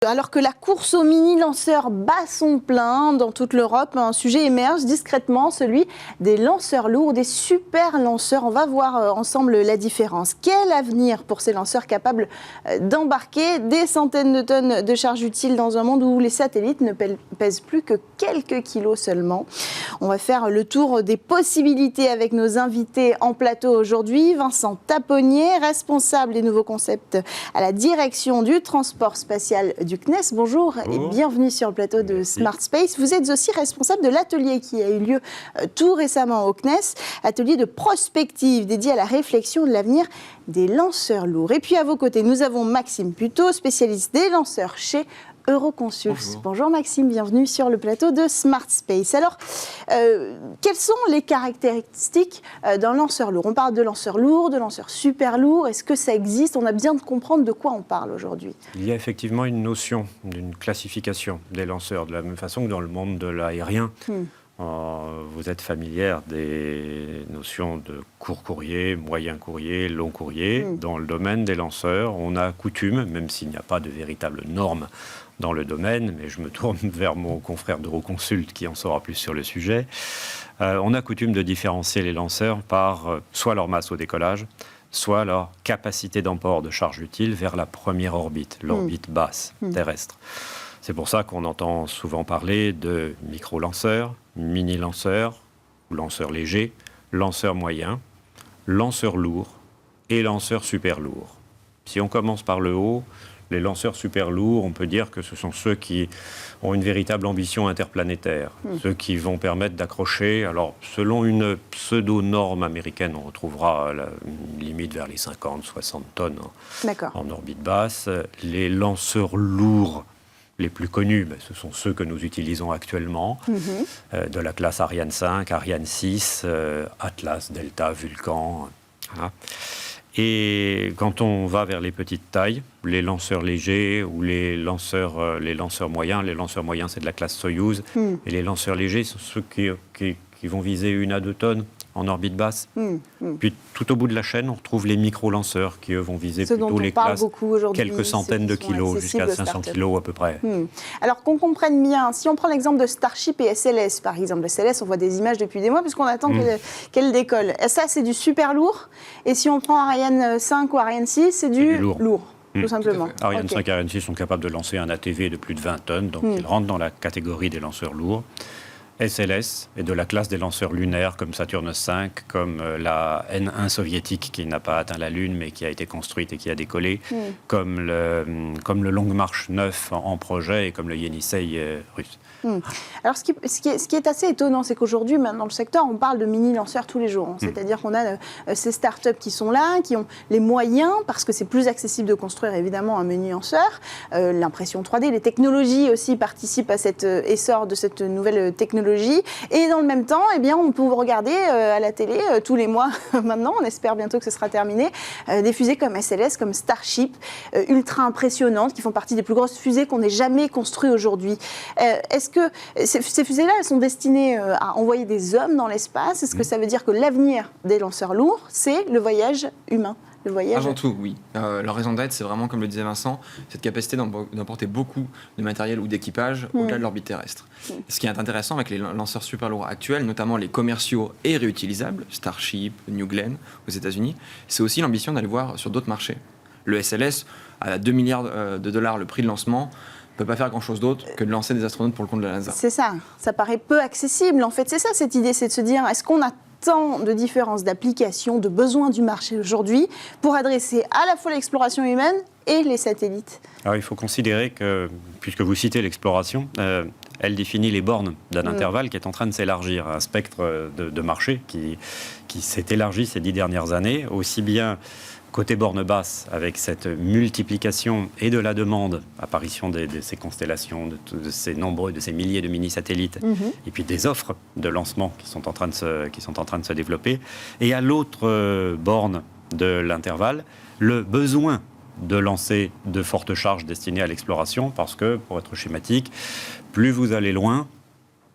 Alors que la course aux mini-lanceurs bat son plein dans toute l'Europe, un sujet émerge discrètement, celui des lanceurs lourds, des super lanceurs. On va voir ensemble la différence. Quel avenir pour ces lanceurs capables d'embarquer des centaines de tonnes de charges utiles dans un monde où les satellites ne pèsent plus que quelques kilos seulement? On va faire le tour des possibilités avec nos invités en plateau aujourd'hui. Vincent Taponnier, responsable des nouveaux concepts à la direction du transport spatial du CNES. Bonjour et bienvenue sur le plateau de Smart Space. Vous êtes aussi responsable de l'atelier qui a eu lieu tout récemment au CNES, atelier de prospective dédié à la réflexion de l'avenir des lanceurs lourds. Et puis à vos côtés, nous avons Maxime Puteaux, spécialiste des lanceurs chez Euroconsult. Bonjour Maxime, bienvenue sur le plateau de Smart Space. Alors, quelles sont les caractéristiques d'un lanceur lourd? On parle de lanceurs lourds, de lanceurs super lourds. Est-ce que ça existe? On a besoin de comprendre de quoi on parle aujourd'hui. Il y a effectivement une notion d'une classification des lanceurs, de la même façon que dans le monde de l'aérien. Vous êtes familière des notions de court courrier, moyen courrier, long courrier. Dans le domaine des lanceurs, on a coutume, même s'il n'y a pas de véritable norme dans le domaine, mais je me tourne vers mon confrère d'Euroconsult qui en saura plus sur le sujet, on a coutume de différencier les lanceurs par soit leur masse au décollage, soit leur capacité d'emport de charge utile vers la première orbite, l'orbite basse terrestre. C'est pour ça qu'on entend souvent parler de micro-lanceurs, mini-lanceurs, lanceurs légers, lanceurs moyens, lanceurs lourds et lanceurs super lourds. Si on commence par le haut, les lanceurs super lourds, on peut dire que ce sont ceux qui ont une véritable ambition interplanétaire, ceux qui vont permettre d'accrocher, alors selon une pseudo-norme américaine, on retrouvera une limite vers les 50-60 tonnes en orbite basse. Les lanceurs lourds les plus connus, ce sont ceux que nous utilisons actuellement, de la classe Ariane 5, Ariane 6, Atlas, Delta, Vulcan. Voilà. Et quand on va vers les petites tailles, les lanceurs légers ou les lanceurs moyens, les lanceurs moyens c'est de la classe Soyouz, et les lanceurs légers sont ceux qui vont viser 1 à 2 tonnes en orbite basse. Puis tout au bout de la chaîne, on retrouve les micro-lanceurs qui, eux, vont viser plutôt les classes quelques centaines de kilos, jusqu'à 500 kilos à peu près. Alors qu'on comprenne bien, si on prend l'exemple de Starship et SLS, par exemple, SLS, on voit des images depuis des mois, puisqu'on attend qu'elle décolle. Et ça, c'est du super lourd. Et si on prend Ariane 5 ou Ariane 6, c'est du lourd. Tout simplement. Ariane 5 et Ariane 6 sont capables de lancer un ATV de plus de 20 tonnes, donc ils rentrent dans la catégorie des lanceurs lourds. SLS est de la classe des lanceurs lunaires comme Saturne V, comme la N1 soviétique qui n'a pas atteint la Lune mais qui a été construite et qui a décollé, comme le Longue Marche 9 en projet et comme le Yenisei russe. Alors, ce qui est assez étonnant, c'est qu'aujourd'hui, dans le secteur, on parle de mini-lanceurs tous les jours. C'est-à-dire qu'on a ces startups qui sont là, qui ont les moyens, parce que c'est plus accessible de construire évidemment un mini-lanceur. L'impression 3D, les technologies aussi participent à cet essor de cette nouvelle technologie. Et dans le même temps, on peut regarder à la télé tous les mois maintenant, on espère bientôt que ce sera terminé, des fusées comme SLS, comme Starship, ultra impressionnantes, qui font partie des plus grosses fusées qu'on ait jamais construites aujourd'hui. Est-ce que ces fusées-là, elles sont destinées à envoyer des hommes dans l'espace? Est-ce que ça veut dire que l'avenir des lanceurs lourds, c'est le voyage humain? Avant tout, oui. Leur raison d'être, c'est vraiment, comme le disait Vincent, cette capacité d'emporter beaucoup de matériel ou d'équipage au-delà de l'orbite terrestre. Ce qui est intéressant avec les lanceurs super lourds actuels, notamment les commerciaux et réutilisables, Starship, New Glenn aux États-Unis, c'est aussi l'ambition d'aller voir sur d'autres marchés. Le SLS, à 2 milliards de dollars le prix de lancement, ne peut pas faire grand-chose d'autre que de lancer des astronautes pour le compte de la NASA. C'est ça. Ça paraît peu accessible. En fait, c'est ça cette idée, c'est de se dire, est-ce qu'on a tant de différences d'applications, de besoins du marché aujourd'hui pour adresser à la fois l'exploration humaine et les satellites? Alors, il faut considérer que, puisque vous citez l'exploration, elle définit les bornes d'un intervalle qui est en train de s'élargir, un spectre de marché qui s'est élargi ces 10 dernières années, aussi bien côté borne basse, avec cette multiplication et de la demande, apparition de ces constellations, de ces milliers de mini-satellites, et puis des offres de lancement qui sont en train de se développer. Et à l'autre borne de l'intervalle, le besoin de lancer de fortes charges destinées à l'exploration, parce que, pour être schématique, plus vous allez loin,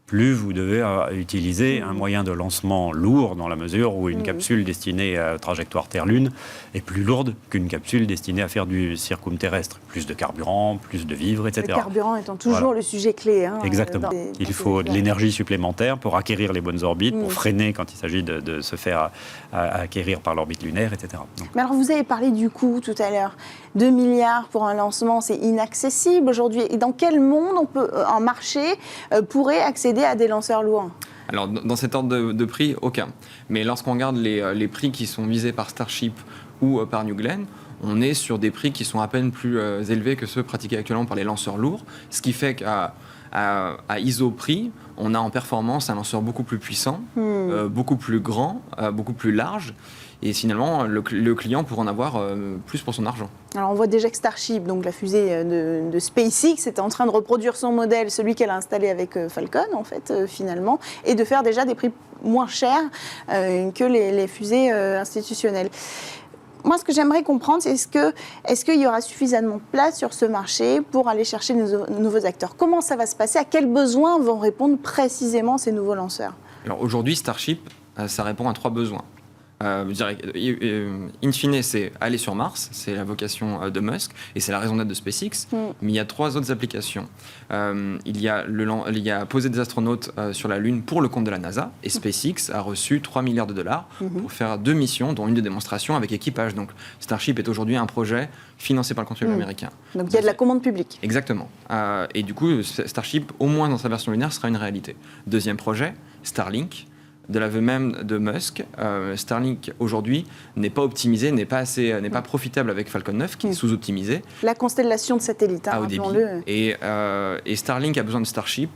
plus vous devez utiliser un moyen de lancement lourd, dans la mesure où une capsule destinée à trajectoire Terre-Lune est plus lourde qu'une capsule destinée à faire du circumterrestre. Plus de carburant, plus de vivres, etc. Le carburant étant toujours le sujet clé. Exactement. Il faut de l'énergie supplémentaire pour acquérir les bonnes orbites, pour freiner quand il s'agit de se faire acquérir par l'orbite lunaire, etc. Donc. Mais alors, vous avez parlé du coût tout à l'heure. 2 milliards pour un lancement, c'est inaccessible aujourd'hui. Et dans quel monde un marché pourrait accéder à des lanceurs lourds ? Alors, dans cet ordre de prix, aucun. Mais lorsqu'on regarde les prix qui sont visés par Starship ou par New Glenn, on est sur des prix qui sont à peine plus élevés que ceux pratiqués actuellement par les lanceurs lourds. Ce qui fait qu'à iso-prix, on a en performance un lanceur beaucoup plus puissant, beaucoup plus grand, beaucoup plus large. Et finalement, le client pourra en avoir plus pour son argent. Alors on voit déjà que Starship, donc la fusée de SpaceX, est en train de reproduire son modèle, celui qu'elle a installé avec Falcon, en fait, finalement, et de faire déjà des prix moins chers que les fusées institutionnelles. Moi, ce que j'aimerais comprendre, c'est est-ce qu'il y aura suffisamment de place sur ce marché pour aller chercher de nouveaux acteurs ? Comment ça va se passer ? À quels besoins vont répondre précisément ces nouveaux lanceurs ? Alors aujourd'hui, Starship, ça répond à 3 besoins. In fine, c'est aller sur Mars, c'est la vocation de Musk, et c'est la raison d'être de SpaceX. Mais il y a 3 autres applications. Il y a poser des astronautes sur la Lune pour le compte de la NASA, et SpaceX a reçu 3 milliards de dollars pour faire 2 missions, dont une de démonstration avec équipage. Donc Starship est aujourd'hui un projet financé par le contribuable américain. Donc il y a de la commande publique. Exactement. Et du coup, Starship, au moins dans sa version lunaire, sera une réalité. Deuxième projet, Starlink. De l'aveu même de Musk, Starlink aujourd'hui n'est pas optimisé, n'est pas profitable avec Falcon 9, qui est sous-optimisé. La constellation de satellites, à haut débit. Et Starlink a besoin de Starship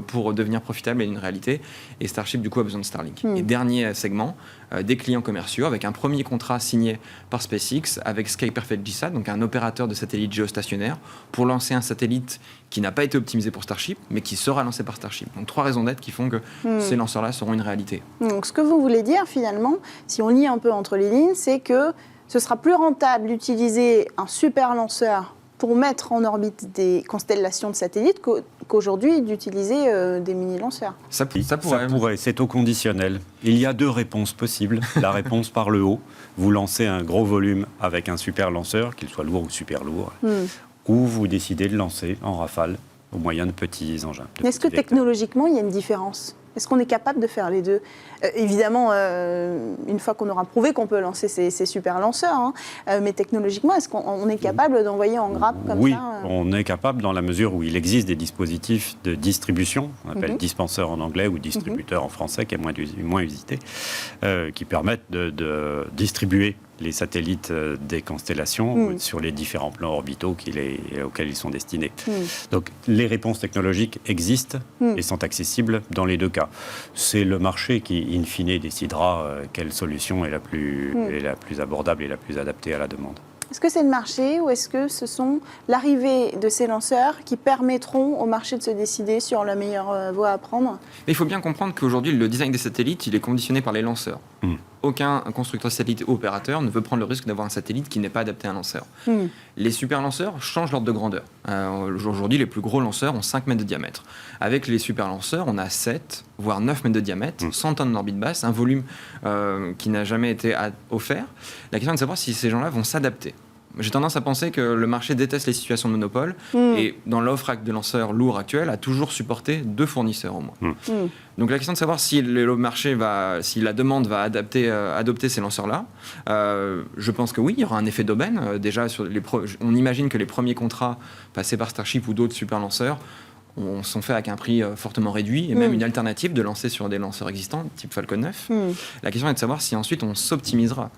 pour devenir profitable et une réalité. Et Starship, du coup, a besoin de Starlink. Et dernier segment, des clients commerciaux, avec un premier contrat signé par SpaceX avec Sky Perfect GSAT, donc un opérateur de satellite géostationnaire, pour lancer un satellite qui n'a pas été optimisé pour Starship, mais qui sera lancé par Starship. Donc 3 raisons d'être qui font que ces lanceurs-là seront une réalité. Donc ce que vous voulez dire finalement, si on lit un peu entre les lignes, c'est que ce sera plus rentable d'utiliser un super lanceur pour mettre en orbite des constellations de satellites qu'aujourd'hui d'utiliser des mini-lanceurs. Ça pourrait, c'est au conditionnel. Il y a 2 réponses possibles. La réponse par le haut, vous lancez un gros volume avec un super lanceur, qu'il soit lourd ou super lourd, ou vous décidez de lancer en rafale au moyen de petits engins. Est-ce que technologiquement, il y a une différence ? Est-ce qu'on est capable de faire les deux ? Évidemment, une fois qu'on aura prouvé qu'on peut lancer ces super lanceurs, mais technologiquement, est-ce qu'on est capable d'envoyer en grappe comme ça ? Oui, on est capable dans la mesure où il existe des dispositifs de distribution, on appelle dispenseur en anglais ou distributeur en français, qui est moins usité, qui permettent de distribuer les satellites des constellations sur les différents plans orbitaux auxquels ils sont destinés. Donc les réponses technologiques existent et sont accessibles dans les 2 cas. C'est le marché qui, in fine, décidera quelle solution est la plus abordable et la plus adaptée à la demande. Est-ce que c'est le marché ou est-ce que ce sont l'arrivée de ces lanceurs qui permettront au marché de se décider sur la meilleure voie à prendre ? Mais il faut bien comprendre qu'aujourd'hui, le design des satellites, il est conditionné par les lanceurs. Aucun constructeur satellite ou opérateur ne veut prendre le risque d'avoir un satellite qui n'est pas adapté à un lanceur. Les super lanceurs changent l'ordre de grandeur. Aujourd'hui, les plus gros lanceurs ont 5 mètres de diamètre. Avec les super lanceurs, on a 7, voire 9 mètres de diamètre, 100 tonnes d'orbite basse, un volume qui n'a jamais été offert. La question est de savoir si ces gens-là vont s'adapter. J'ai tendance à penser que le marché déteste les situations de monopole et dans l'offre de lanceurs lourds actuelle a toujours supporté 2 fournisseurs au moins. Donc la question de savoir si le marché si la demande va adopter ces lanceurs-là, je pense que oui, il y aura un effet d'aubaine. Déjà, on imagine que les premiers contrats passés par Starship ou d'autres super lanceurs sont faits avec un prix fortement réduit et même une alternative de lancer sur des lanceurs existants, type Falcon 9. La question est de savoir si ensuite on s'optimisera.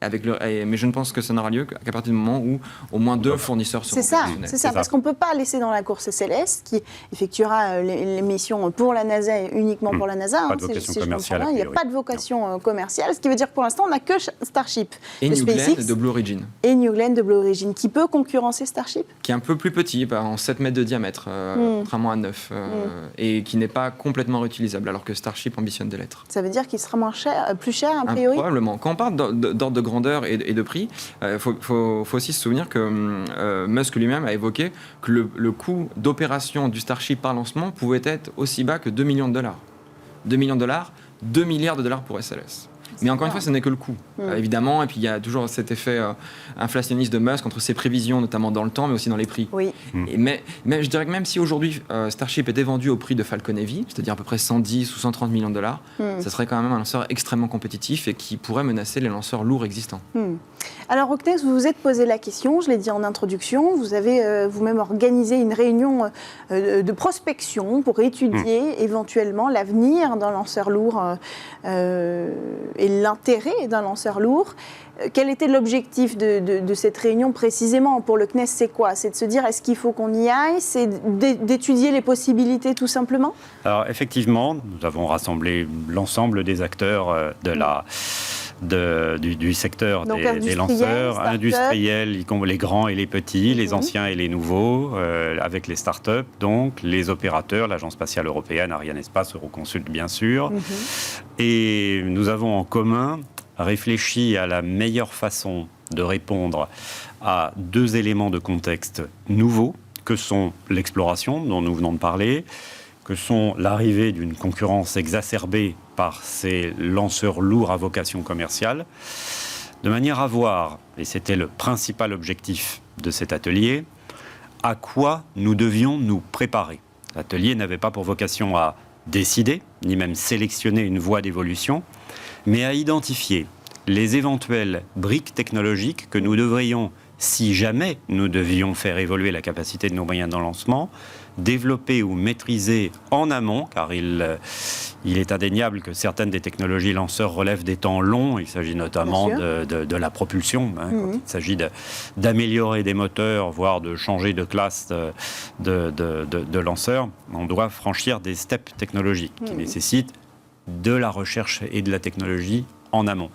Mais je ne pense que ça n'aura lieu qu'à partir du moment où au moins 2 fournisseurs seront positionnés. C'est ça, parce qu'on ne peut pas laisser dans la course SLS, qui effectuera les missions pour la NASA et uniquement pour la NASA. Pas de vocation commerciale. Il n'y a pas de vocation commerciale, ce qui veut dire que pour l'instant, on n'a que Starship. Et New Glenn de Blue Origin. Et New Glenn de Blue Origin, qui peut concurrencer Starship ? Qui est un peu plus petit, en 7 mètres de diamètre, contrairement à 9, et qui n'est pas complètement réutilisable, alors que Starship ambitionne de l'être. Ça veut dire qu'il sera plus cher, a priori ? Probablement. Quand on parle d'ordre de grandeur, grandeur et de prix. Il faut aussi se souvenir que Musk lui-même a évoqué que le coût d'opération du Starship par lancement pouvait être aussi bas que $2 millions. 2 millions de dollars, 2 milliards de dollars pour SLS. Mais encore une fois, ce n'est que le coût, évidemment. Et puis, il y a toujours cet effet inflationniste de Musk entre ses prévisions, notamment dans le temps, mais aussi dans les prix. Oui. Mais je dirais que même si aujourd'hui, Starship était vendu au prix de Falcon Heavy, c'est-à-dire à peu près 110 ou 130 millions de dollars, ça serait quand même un lanceur extrêmement compétitif et qui pourrait menacer les lanceurs lourds existants. Alors, Ocnex, vous vous êtes posé la question, je l'ai dit en introduction, vous avez vous-même organisé une réunion de prospection pour étudier éventuellement l'avenir d'un lanceur lourd et l'intérêt d'un lanceur lourd. Quel était l'objectif de cette réunion précisément pour le CNES? C'est quoi? C'est de se dire, est-ce qu'il faut qu'on y aille? C'est d'étudier les possibilités tout simplement? Alors effectivement, nous avons rassemblé l'ensemble des acteurs du secteur des lanceurs, industriels, les grands et les petits, les anciens et les nouveaux, avec les startups, donc les opérateurs, l'Agence spatiale européenne, Arianespace, Euroconsult bien sûr. Et nous avons en commun réfléchi à la meilleure façon de répondre à deux éléments de contexte nouveaux, que sont l'exploration dont nous venons de parler, que sont l'arrivée d'une concurrence exacerbée par ces lanceurs lourds à vocation commerciale, de manière à voir, et c'était le principal objectif de cet atelier, à quoi nous devions nous préparer. L'atelier n'avait pas pour vocation à décider, ni même sélectionner une voie d'évolution, mais à identifier les éventuelles briques technologiques que nous devrions, si jamais nous devions faire évoluer la capacité de nos moyens de lancement, développer ou maîtriser en amont, car il est indéniable que certaines des technologies lanceurs relèvent des temps longs. Il s'agit notamment de la propulsion, quand il s'agit d'améliorer des moteurs, voire de changer de classe de lanceurs. On doit franchir des steps technologiques qui nécessitent de la recherche et de la technologie en amont.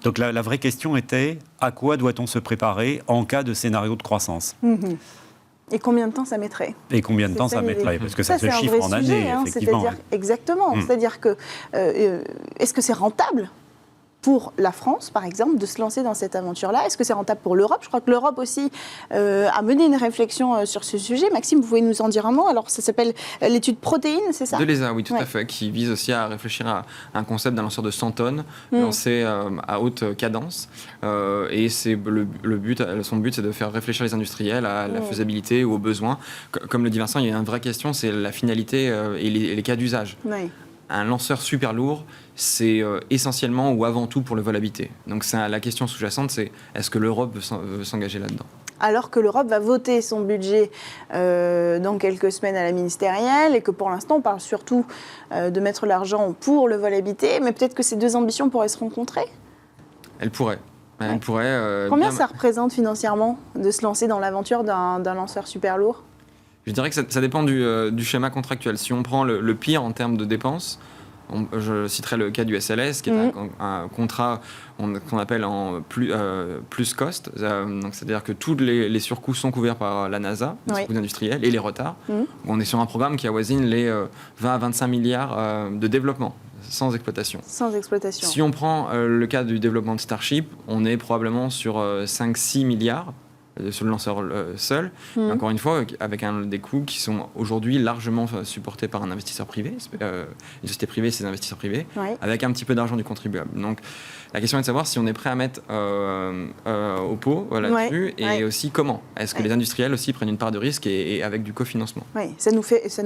Donc la vraie question était, à quoi doit-on se préparer en cas de scénario de croissance ? Et combien de temps ça mettrait? Parce que ça se chiffre en années, effectivement. Exactement. C'est-à-dire que, est-ce que c'est rentable pour la France, par exemple, de se lancer dans cette aventure-là? Est-ce que c'est rentable pour l'Europe? Je crois que l'Europe aussi a mené une réflexion sur ce sujet. Maxime, vous pouvez nous en dire un mot? Alors, ça s'appelle l'étude protéine, c'est ça? De l'ESA, oui, tout à fait, qui vise aussi à réfléchir à un concept d'un lanceur de 100 tonnes, lancé à haute cadence. Et c'est son but, c'est de faire réfléchir les industriels à la faisabilité ou aux besoins. Comme le dit Vincent, il y a une vraie question, c'est la finalité et les cas d'usage. Oui. Un lanceur super lourd, c'est essentiellement ou avant tout pour le vol habité. Donc la question sous-jacente, c'est est-ce que l'Europe veut s'engager là-dedans? Alors que l'Europe va voter son budget dans quelques semaines à la ministérielle et que pour l'instant, on parle surtout de mettre l'argent pour le vol habité, mais peut-être que ces deux ambitions pourraient se rencontrer? Elles pourraient. Combien ça représente financièrement de se lancer dans l'aventure d'un lanceur super lourd? Je dirais que ça dépend du schéma contractuel. Si on prend le pire en termes de dépenses, je citerai le cas du SLS, qui est un contrat qu'on appelle en plus cost. Donc c'est-à-dire que tous les surcoûts sont couverts par la NASA, les surcoûts industriels, et les retards. On est sur un programme qui avoisine les 20 à 25 milliards de développement. Sans exploitation. Si on prend le cas du développement de Starship, on est probablement sur 5-6 milliards sur le lanceur seul, encore une fois avec des coûts qui sont aujourd'hui largement supportés par un investisseur privé, une société privée, c'est des investisseurs privés, avec un petit peu d'argent du contribuable. Donc la question est de savoir si on est prêt à mettre au pot là-dessus et aussi comment. Est-ce que les industriels aussi prennent une part de risque et avec du cofinancement? Oui, ça nous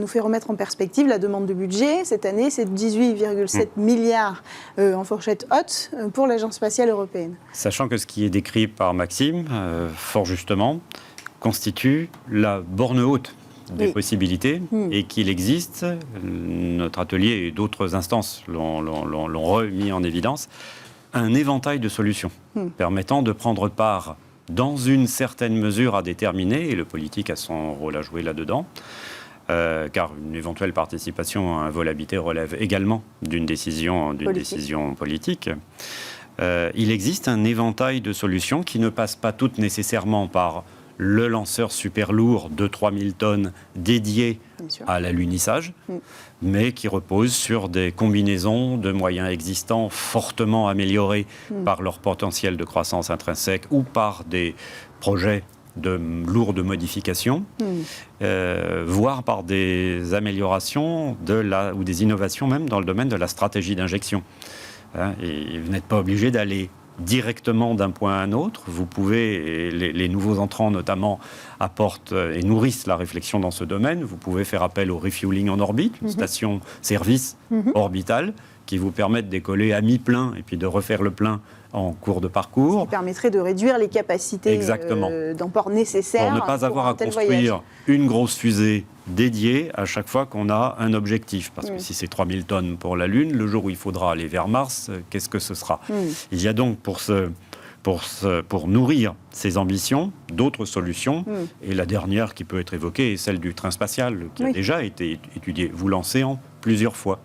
fait remettre en perspective la demande de budget. Cette année, c'est 18,7 milliards en fourchette haute pour l'Agence spatiale européenne. Sachant que ce qui est décrit par Maxime, fort justement, constitue la borne haute des possibilités et qu'il existe, notre atelier et d'autres instances l'ont remis en évidence, un éventail de solutions permettant de prendre part dans une certaine mesure à déterminer, et le politique a son rôle à jouer là-dedans, car une éventuelle participation à un vol habité relève également d'une décision politique. Il existe un éventail de solutions qui ne passent pas toutes nécessairement par le lanceur super lourd de 3000 tonnes dédié à l'alunissage, mais qui repose sur des combinaisons de moyens existants fortement améliorés par leur potentiel de croissance intrinsèque ou par des projets de lourdes modifications, voire par des améliorations ou des innovations même dans le domaine de la stratégie d'injection. Et vous n'êtes pas obligé d'aller directement d'un point à un autre. Vous pouvez, et les nouveaux entrants notamment apportent et nourrissent la réflexion dans ce domaine. Vous pouvez faire appel au refueling en orbite, une station-service orbitale qui vous permet de décoller à mi-plein et puis de refaire le plein en cours de parcours. Ce qui permettrait de réduire les capacités d'emport nécessaires pour ne pas avoir à construire une grosse fusée dédiée à chaque fois qu'on a un objectif. Parce que si c'est 3000 tonnes pour la Lune, le jour où il faudra aller vers Mars, qu'est-ce que ce sera ? Il y a donc pour nourrir ces ambitions, d'autres solutions. Et la dernière qui peut être évoquée est celle du train spatial, qui a déjà été étudié. Vous lancez en plusieurs fois.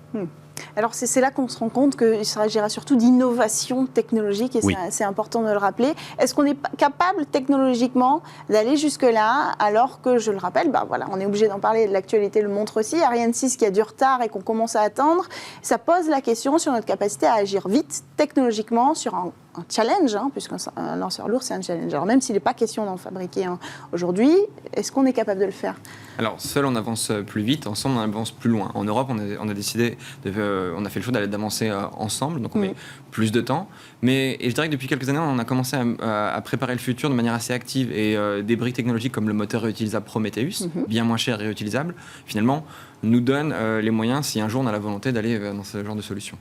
Alors c'est là qu'on se rend compte qu'il s'agira surtout d'innovation technologique et c'est important de le rappeler. Est-ce qu'on est capable technologiquement d'aller jusque-là alors que, je le rappelle, on est obligé d'en parler, l'actualité le montre aussi, Ariane 6 qui a du retard et qu'on commence à attendre, ça pose la question sur notre capacité à agir vite technologiquement sur un challenge, puisqu'un lanceur lourd c'est un challenge. Alors même s'il n'est pas question d'en fabriquer un aujourd'hui, est-ce qu'on est capable de le faire ? Alors seul on avance plus vite, ensemble on avance plus loin. En Europe on a décidé, on a fait le choix d'avancer ensemble, donc on met plus de temps. Et je dirais que depuis quelques années on a commencé à préparer le futur de manière assez active et des briques technologiques comme le moteur réutilisable Prometheus, bien moins cher et réutilisable, finalement nous donnent les moyens si un jour on a la volonté d'aller dans ce genre de solution.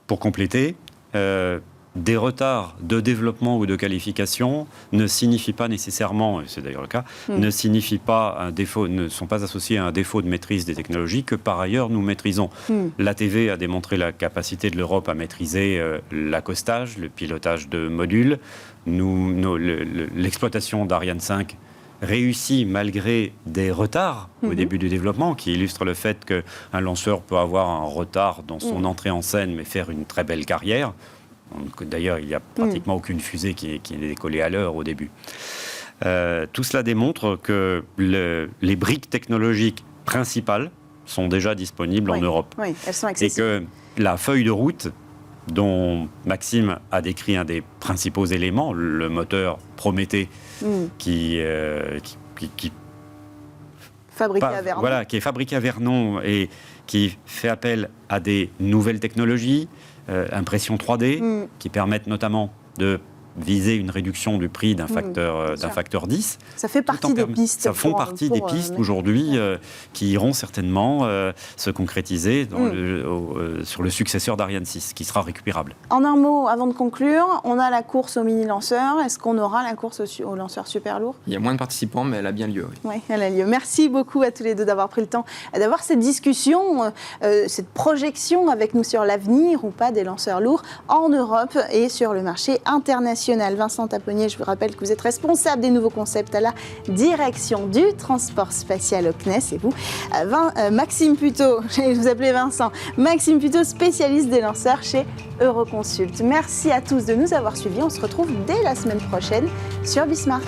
Pour compléter, des retards de développement ou de qualification ne signifient pas nécessairement, et c'est d'ailleurs le cas, ne sont pas associés à un défaut de maîtrise des technologies que par ailleurs nous maîtrisons. L'ATV a démontré la capacité de l'Europe à maîtriser l'accostage, le pilotage de modules. L'exploitation d'Ariane 5 réussit malgré des retards au début du développement, qui illustrent le fait qu'un lanceur peut avoir un retard dans son entrée en scène, mais faire une très belle carrière. D'ailleurs, il n'y a pratiquement aucune fusée qui est décollée à l'heure au début. Tout cela démontre que les briques technologiques principales sont déjà disponibles en Europe. Oui, elles sont accessibles. Et que la feuille de route dont Maxime a décrit un des principaux éléments, le moteur Prométhée, qui fabriqué à Vernon. Voilà, qui est fabriqué à Vernon et qui fait appel à des nouvelles technologies, impression 3D, qui permettent notamment de viser une réduction du prix d'un facteur 10. Ça fait partie des pistes. Ça font partie des pistes aujourd'hui qui iront certainement se concrétiser sur le successeur d'Ariane 6, qui sera récupérable. En un mot, avant de conclure, on a la course au mini-lanceur. Est-ce qu'on aura la course au lanceur super lourd ? Il y a moins de participants, mais elle a bien lieu. Oui, elle a lieu. Merci beaucoup à tous les deux d'avoir pris le temps d'avoir cette discussion, cette projection avec nous sur l'avenir ou pas des lanceurs lourds en Europe et sur le marché international. Vincent Taponnier, je vous rappelle que vous êtes responsable des nouveaux concepts à la direction du transport spatial au CNES. Et vous, Maxime Puteaux, je vous appelais Vincent, Maxime Puteaux, spécialiste des lanceurs chez Euroconsult. Merci à tous de nous avoir suivis. On se retrouve dès la semaine prochaine sur Bismart.